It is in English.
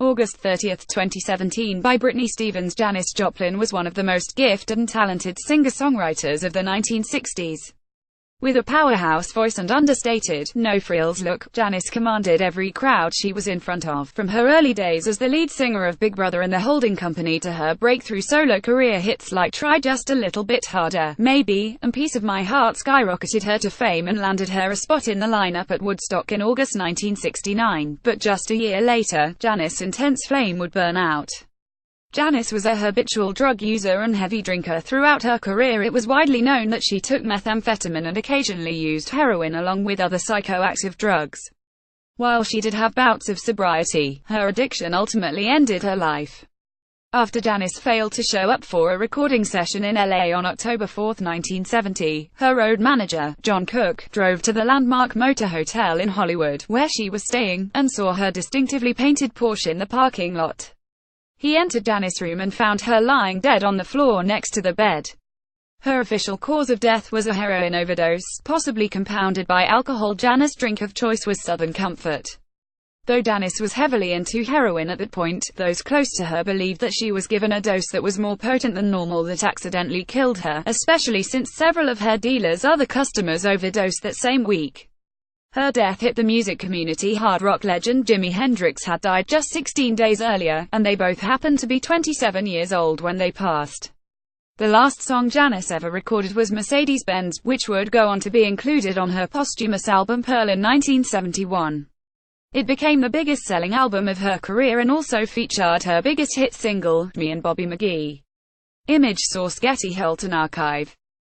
August 30, 2017 by Britney Stevens. Janis Joplin was one of the most gifted and talented singer-songwriters of the 1960s. With a powerhouse voice and understated, no-frills look, Janis commanded every crowd she was in front of. From her early days as the lead singer of Big Brother and the Holding Company to her breakthrough solo career, hits like Try Just a Little Bit Harder, Maybe, and Piece of My Heart skyrocketed her to fame and landed her a spot in the lineup at Woodstock in August 1969. But just a year later, Janis' intense flame would burn out. Janis was a habitual drug user and heavy drinker throughout her career. It was widely known that she took methamphetamine and occasionally used heroin along with other psychoactive drugs. While she did have bouts of sobriety, her addiction ultimately ended her life. After Janis failed to show up for a recording session in LA on October 4, 1970, her road manager, John Cook, drove to the landmark Motor Hotel in Hollywood, where she was staying, and saw her distinctively painted Porsche in the parking lot. He entered Janis' room and found her lying dead on the floor next to the bed. Her official cause of death was a heroin overdose, possibly compounded by alcohol. Janis' drink of choice was Southern Comfort. Though Janis was heavily into heroin at that point, those close to her believed that she was given a dose that was more potent than normal that accidentally killed her, especially since several of her dealer's other customers overdosed that same week. Her death hit the music community. Hard rock legend Jimi Hendrix had died just 16 days earlier, and they both happened to be 27 years old when they passed. The last song Janis ever recorded was Mercedes-Benz, which would go on to be included on her posthumous album Pearl in 1971. It became the biggest-selling album of her career and also featured her biggest hit single, Me and Bobby McGee. Image source Getty Hilton Archive.